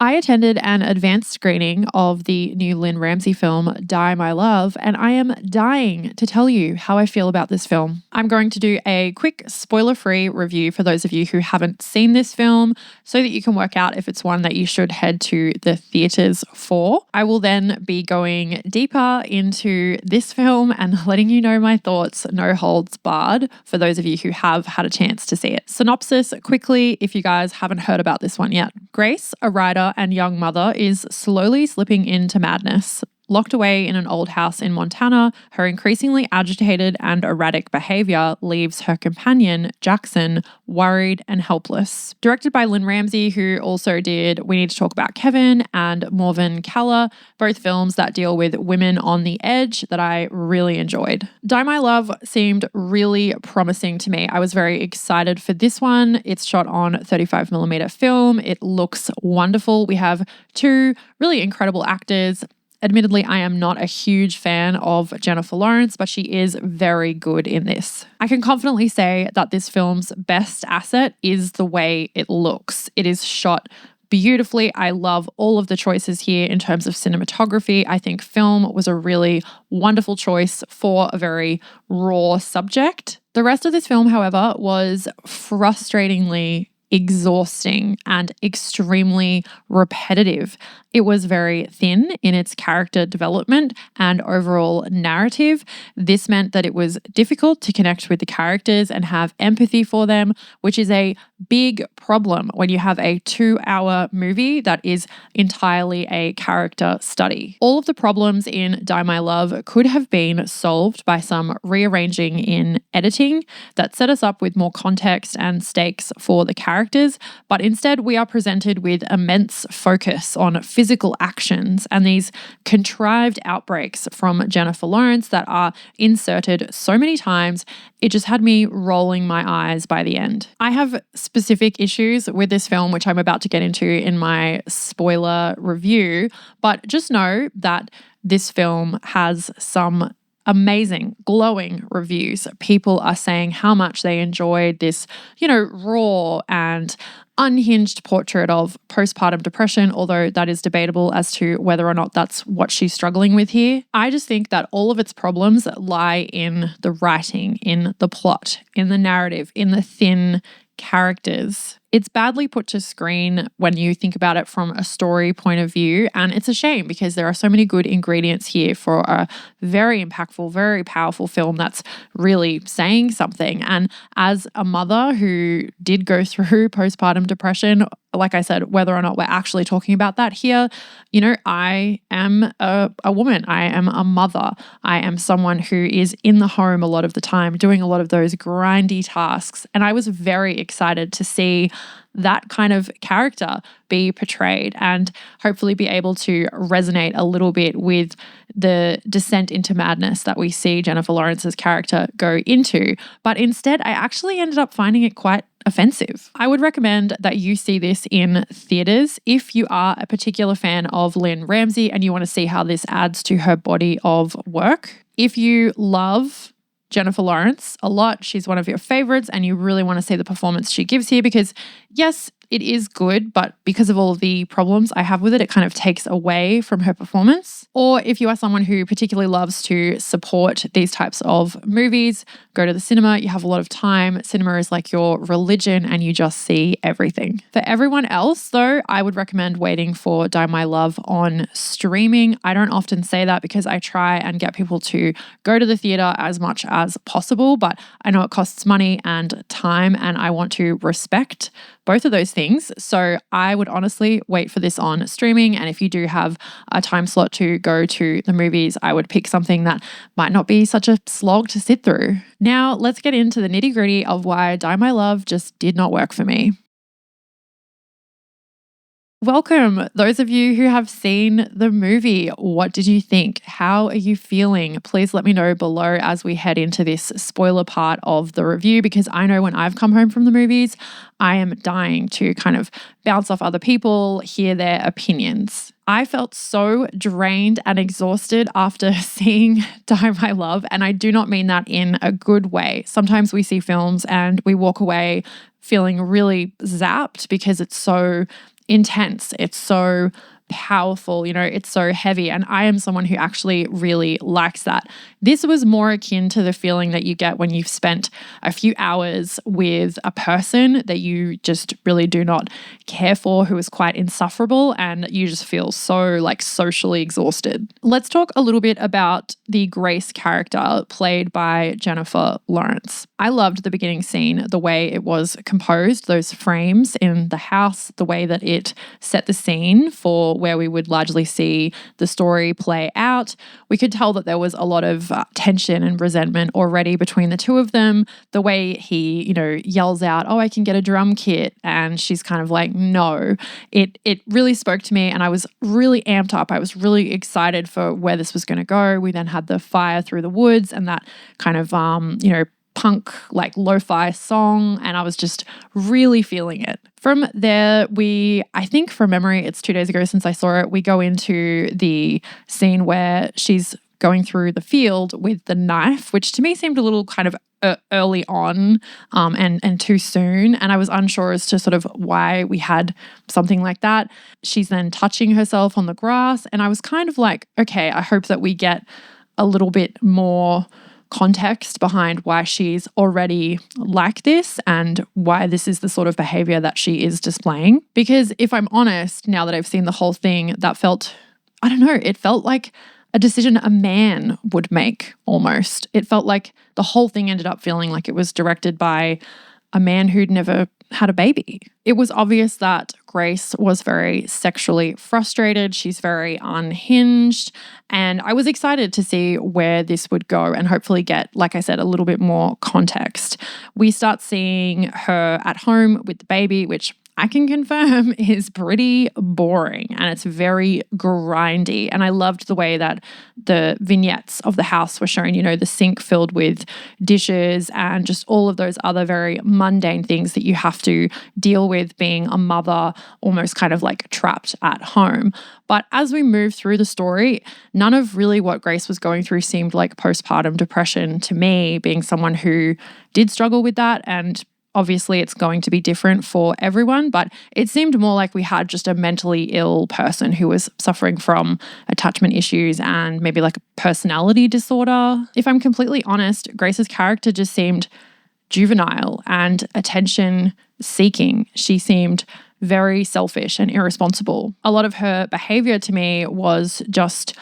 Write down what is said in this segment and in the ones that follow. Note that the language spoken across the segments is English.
I attended an advanced screening of the new Lynne Ramsay film, Die My Love, and I am dying to tell you how I feel about this film. I'm going to do a quick spoiler-free review for those of you who haven't seen this film so that you can work out if it's one that you should head to the theatres for. I will then be going deeper into this film and letting you know my thoughts, no holds barred, for those of you who have had a chance to see it. Synopsis quickly, if you guys haven't heard about this one yet. Grace, a writer and young mother, is slowly slipping into madness. Locked away in an old house in Montana, her increasingly agitated and erratic behavior leaves her companion, Jackson, worried and helpless. Directed by Lynne Ramsay, who also did We Need to Talk About Kevin and Morven Caller, both films that deal with women on the edge that I really enjoyed. Die My Love seemed really promising to me. I was very excited for this one. It's shot on 35mm film. It looks wonderful. We have two really incredible actors. Admittedly, I am not a huge fan of Jennifer Lawrence, but she is very good in this. I can confidently say that this film's best asset is the way it looks. It is shot beautifully. I love all of the choices here in terms of cinematography. I think film was a really wonderful choice for a very raw subject. The rest of this film, however, was frustratingly exhausting and extremely repetitive. It was very thin in its character development and overall narrative. This meant that it was difficult to connect with the characters and have empathy for them, which is a big problem when you have a 2-hour movie that is entirely a character study. All of the problems in Die My Love could have been solved by some rearranging in editing that set us up with more context and stakes for the characters, but instead we are presented with immense focus on physical actions and these contrived outbreaks from Jennifer Lawrence that are inserted so many times. It just had me rolling my eyes by the end. I have specific issues with this film, which I'm about to get into in my spoiler review, but just know that this film has some amazing, glowing reviews. People are saying how much they enjoyed this, raw and unhinged portrait of postpartum depression, although that is debatable as to whether or not that's what she's struggling with here. I just think that all of its problems lie in the writing, in the plot, in the narrative, in the thin characters. It's badly put to screen when you think about it from a story point of view, and it's a shame because there are so many good ingredients here for a very impactful, very powerful film that's really saying something. And as a mother who did go through postpartum depression, like I said, whether or not we're actually talking about that here, I am a woman. I am a mother. I am someone who is in the home a lot of the time, doing a lot of those grindy tasks. And I was very excited to see that kind of character be portrayed and hopefully be able to resonate a little bit with the descent into madness that we see Jennifer Lawrence's character go into. But instead, I actually ended up finding it quite offensive. I would recommend that you see this in theaters if you are a particular fan of Lynne Ramsay and you want to see how this adds to her body of work. If you love Jennifer Lawrence a lot, she's one of your favorites, and you really want to see the performance she gives here because, yes, it is good, but because of all of the problems I have with it, it kind of takes away from her performance. Or if you are someone who particularly loves to support these types of movies, go to the cinema, you have a lot of time. Cinema is like your religion and you just see everything. For everyone else, though, I would recommend waiting for Die My Love on streaming. I don't often say that because I try and get people to go to the theater as much as possible, but I know it costs money and time, and I want to respect both of those things. So I would honestly wait for this on streaming. And if you do have a time slot to go to the movies, I would pick something that might not be such a slog to sit through. Now let's get into the nitty-gritty of why Die My Love just did not work for me. Welcome, those of you who have seen the movie. What did you think? How are you feeling? Please let me know below as we head into this spoiler part of the review, because I know when I've come home from the movies, I am dying to kind of bounce off other people, hear their opinions. I felt so drained and exhausted after seeing Die My Love, and I do not mean that in a good way. Sometimes we see films and we walk away feeling really zapped because it's so intense. It's so powerful, it's so heavy. And I am someone who actually really likes that. This was more akin to the feeling that you get when you've spent a few hours with a person that you just really do not care for, who is quite insufferable, and you just feel so like socially exhausted. Let's talk a little bit about the Grace character played by Jennifer Lawrence. I loved the beginning scene, the way it was composed, those frames in the house, the way that it set the scene for where we would largely see the story play out. We could tell that there was a lot of tension and resentment already between the two of them. The way he, yells out, "Oh, I can get a drum kit," and she's kind of like, "No." It really spoke to me, and I was really amped up. I was really excited for where this was going to go. We then had the fire through the woods and that kind of, punk, like lo-fi song, and I was just really feeling it. From there, I think from memory, it's 2 days ago since I saw it, we go into the scene where she's going through the field with the knife, which to me seemed a little kind of early on and too soon. And I was unsure as to sort of why we had something like that. She's then touching herself on the grass, and I was kind of like, okay, I hope that we get a little bit more context behind why she's already like this and why this is the sort of behavior that she is displaying. Because if I'm honest, now that I've seen the whole thing, that felt, I don't know, it felt like a decision a man would make almost. It felt like the whole thing ended up feeling like it was directed by a man who'd never had a baby. It was obvious that Grace was very sexually frustrated. She's very unhinged. And I was excited to see where this would go and hopefully get, like I said, a little bit more context. We start seeing her at home with the baby, which I can confirm is pretty boring and it's very grindy. And I loved the way that the vignettes of the house were shown, the sink filled with dishes and just all of those other very mundane things that you have to deal with being a mother, almost kind of like trapped at home. But as we move through the story, none of really what Grace was going through seemed like postpartum depression to me, being someone who did struggle with that. And obviously, it's going to be different for everyone, but it seemed more like we had just a mentally ill person who was suffering from attachment issues and maybe like a personality disorder. If I'm completely honest, Grace's character just seemed juvenile and attention-seeking. She seemed very selfish and irresponsible. A lot of her behavior to me was just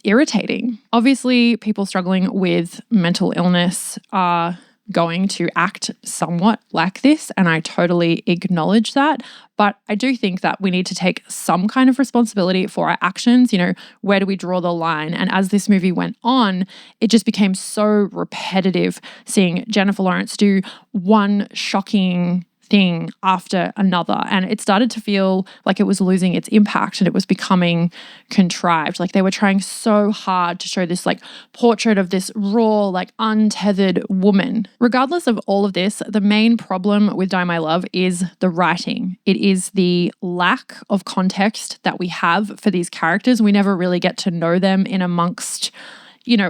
irritating. Obviously, people struggling with mental illness are going to act somewhat like this, and I totally acknowledge that. But I do think that we need to take some kind of responsibility for our actions. Where do we draw the line? And as this movie went on, it just became so repetitive seeing Jennifer Lawrence do one shocking thing after another. And it started to feel like it was losing its impact and it was becoming contrived. Like they were trying so hard to show this like portrait of this raw, like untethered woman. Regardless of all of this, the main problem with Die My Love is the writing. It is the lack of context that we have for these characters. We never really get to know them in amongst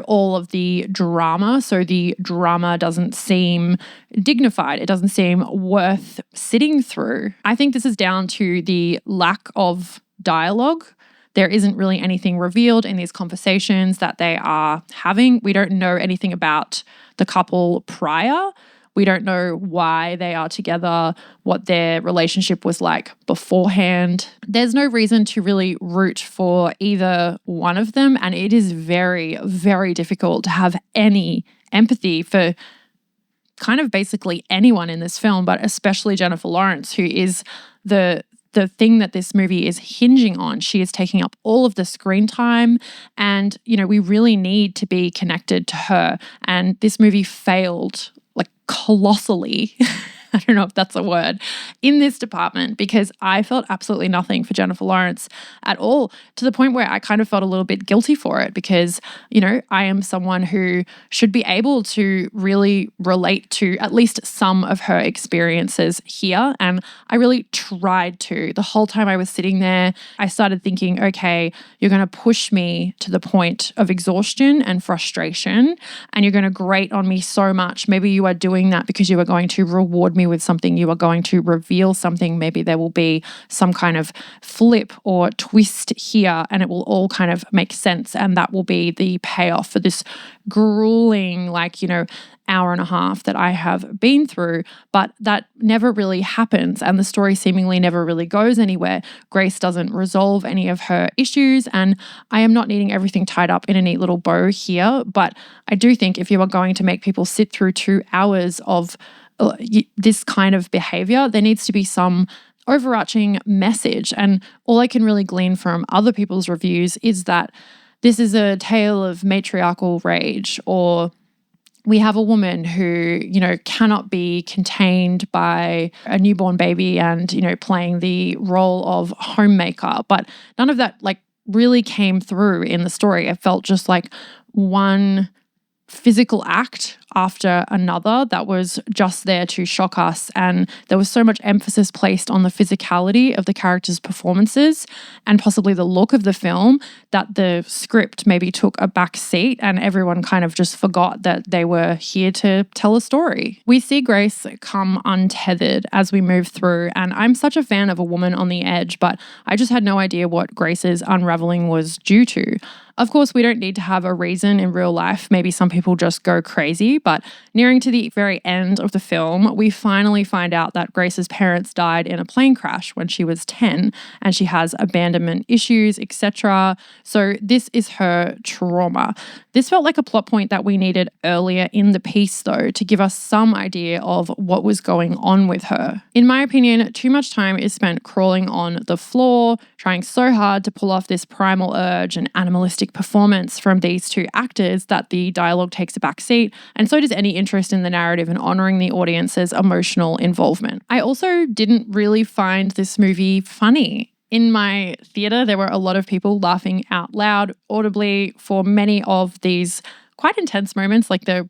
all of the drama. So the drama doesn't seem dignified. It doesn't seem worth sitting through. I think this is down to the lack of dialogue. There isn't really anything revealed in these conversations that they are having. We don't know anything about the couple prior. We don't know why they are together, what their relationship was like beforehand. There's no reason to really root for either one of them. And it is very, very difficult to have any empathy for kind of basically anyone in this film, but especially Jennifer Lawrence, who is the thing that this movie is hinging on. She is taking up all of the screen time and, we really need to be connected to her. And this movie failed colossally, I don't know if that's a word, in this department because I felt absolutely nothing for Jennifer Lawrence at all, to the point where I kind of felt a little bit guilty for it because, I am someone who should be able to really relate to at least some of her experiences here. And I really tried to. The whole time I was sitting there, I started thinking, okay, you're going to push me to the point of exhaustion and frustration, and you're going to grate on me so much. Maybe you are doing that because you are going to reward me with something, you are going to reveal something. Maybe there will be some kind of flip or twist here, and it will all kind of make sense. And that will be the payoff for this grueling, hour and a half that I have been through. But that never really happens. And the story seemingly never really goes anywhere. Grace doesn't resolve any of her issues. And I am not needing everything tied up in a neat little bow here. But I do think if you are going to make people sit through 2 hours of this kind of behavior, there needs to be some overarching message. And all I can really glean from other people's reviews is that this is a tale of matriarchal rage, or we have a woman who, cannot be contained by a newborn baby and, playing the role of homemaker. But none of that really came through in the story. It felt just like one physical act after another that was just there to shock us. And there was so much emphasis placed on the physicality of the characters' performances and possibly the look of the film that the script maybe took a back seat and everyone kind of just forgot that they were here to tell a story. We see Grace come untethered as we move through, and I'm such a fan of a woman on the edge, but I just had no idea what Grace's unraveling was due to. Of course, we don't need to have a reason in real life. Maybe some people just go crazy, but nearing to the very end of the film, we finally find out that Grace's parents died in a plane crash when she was 10, and she has abandonment issues, etc. So this is her trauma. This felt like a plot point that we needed earlier in the piece, though, to give us some idea of what was going on with her. In my opinion, too much time is spent crawling on the floor, trying so hard to pull off this primal urge and animalistic performance from these 2 actors that the dialogue takes a back seat, and so does any interest in the narrative and honouring the audience's emotional involvement. I also didn't really find this movie funny. In my theatre, there were a lot of people laughing out loud audibly for many of these quite intense moments, like the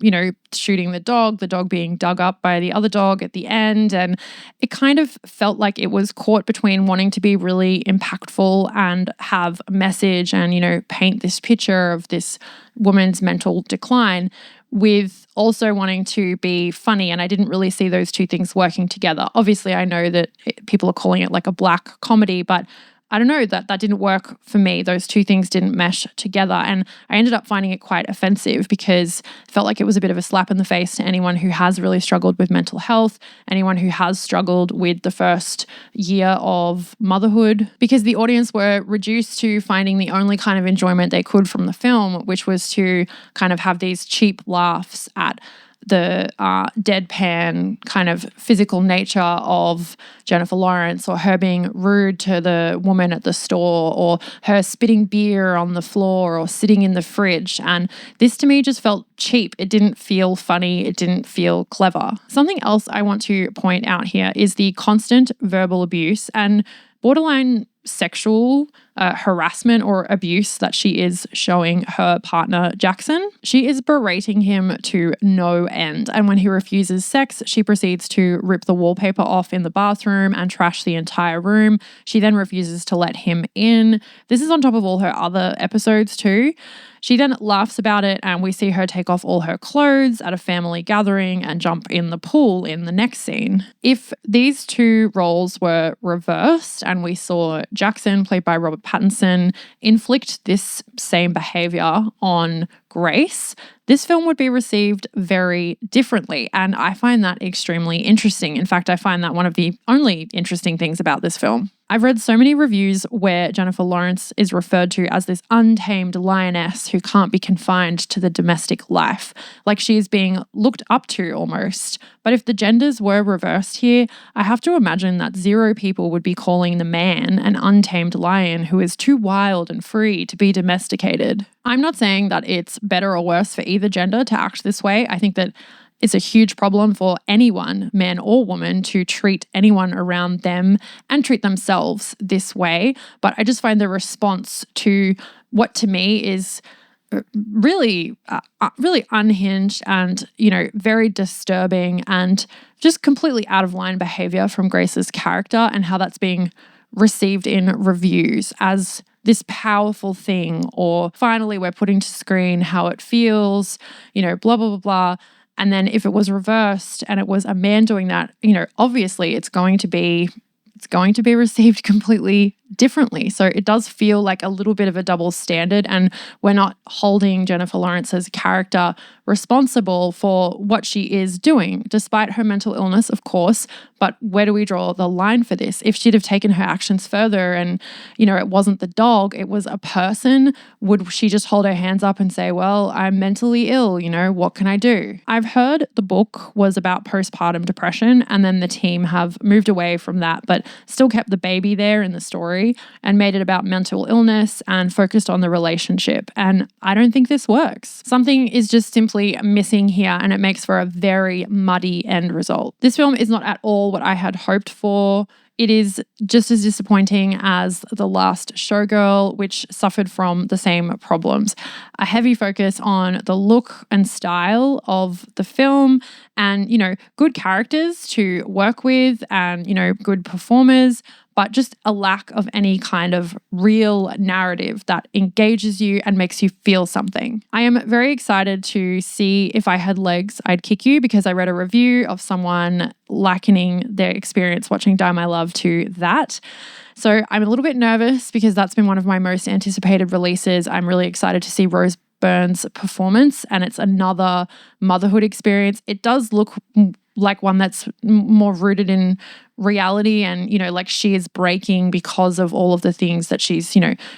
shooting the dog being dug up by the other dog at the end. And it kind of felt like it was caught between wanting to be really impactful and have a message and, paint this picture of this woman's mental decline with also wanting to be funny. And I didn't really see those 2 things working together. Obviously, I know that people are calling it like a black comedy, but I don't know, that didn't work for me. Those 2 things didn't mesh together. And I ended up finding it quite offensive because it felt like it was a bit of a slap in the face to anyone who has really struggled with mental health, anyone who has struggled with the first year of motherhood, because the audience were reduced to finding the only kind of enjoyment they could from the film, which was to kind of have these cheap laughs at the deadpan kind of physical nature of Jennifer Lawrence, or her being rude to the woman at the store, or her spitting beer on the floor or sitting in the fridge. And this to me just felt cheap. It didn't feel funny. It didn't feel clever. Something else I want to point out here is the constant verbal abuse and borderline sexual harassment or abuse that she is showing her partner Jackson. She is berating him to no end, and when he refuses sex, she proceeds to rip the wallpaper off in the bathroom and trash the entire room. She then refuses to let him in. This is on top of all her other episodes too. She then laughs about it, and we see her take off all her clothes at a family gathering and jump in the pool in the next scene. If these 2 roles were reversed and we saw Jackson, played by Robert Pattinson, inflict this same behaviour on Grace, this film would be received very differently. And I find that extremely interesting. In fact, I find that one of the only interesting things about this film. I've read so many reviews where Jennifer Lawrence is referred to as this untamed lioness who can't be confined to the domestic life, like she is being looked up to almost. But if the genders were reversed here, I have to imagine that 0 people would be calling the man an untamed lion who is too wild and free to be domesticated. I'm not saying that it's better or worse for either gender to act this way. I think that it's a huge problem for anyone, man or woman, to treat anyone around them and treat themselves this way. But I just find the response to what to me is really unhinged and, very disturbing and just completely out of line behavior from Grace's character, and how that's being received in reviews as this powerful thing, or finally we're putting to screen how it feels, blah, blah, blah, blah. And then if it was reversed and it was a man doing that, obviously it's going to be received completely differently. So it does feel like a little bit of a double standard, and we're not holding Jennifer Lawrence's character responsible for what she is doing, despite her mental illness, of course. But where do we draw the line for this? If she'd have taken her actions further and, it wasn't the dog, it was a person, would she just hold her hands up and say, well, I'm mentally ill, what can I do? I've heard the book was about postpartum depression, and then the team have moved away from that, but still kept the baby there in the story and made it about mental illness and focused on the relationship. And I don't think this works. Something is just simply missing here, and it makes for a very muddy end result. This film is not at all what I had hoped for. It is just as disappointing as The Last Showgirl, which suffered from the same problems. A heavy focus on the look and style of the film and, good characters to work with and, good performers, but just a lack of any kind of real narrative that engages you and makes you feel something. I am very excited to see If I Had Legs, I'd Kick You, because I read a review of someone likening their experience watching Die My Love to that. So I'm a little bit nervous because that's been one of my most anticipated releases. I'm really excited to see Rose Byrne's performance, and it's another motherhood experience. It does look like one that's more rooted in reality and, like she is breaking because of all of the things that she's,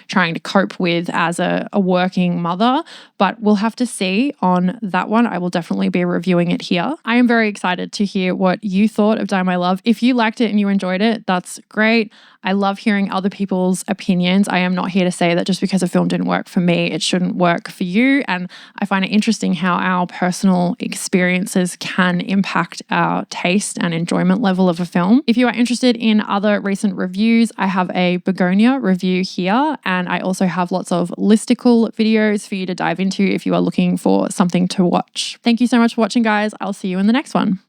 trying to cope with as a working mother. But we'll have to see on that one. I will definitely be reviewing it here. I am very excited to hear what you thought of Die My Love. If you liked it and you enjoyed it, that's great. I love hearing other people's opinions. I am not here to say that just because a film didn't work for me, it shouldn't work for you. And I find it interesting how our personal experiences can impact our taste and enjoyment level of a film. If you are interested in other recent reviews, I have a Begonia review here, and I also have lots of listicle videos for you to dive into if you are looking for something to watch. Thank you so much for watching, guys. I'll see you in the next one.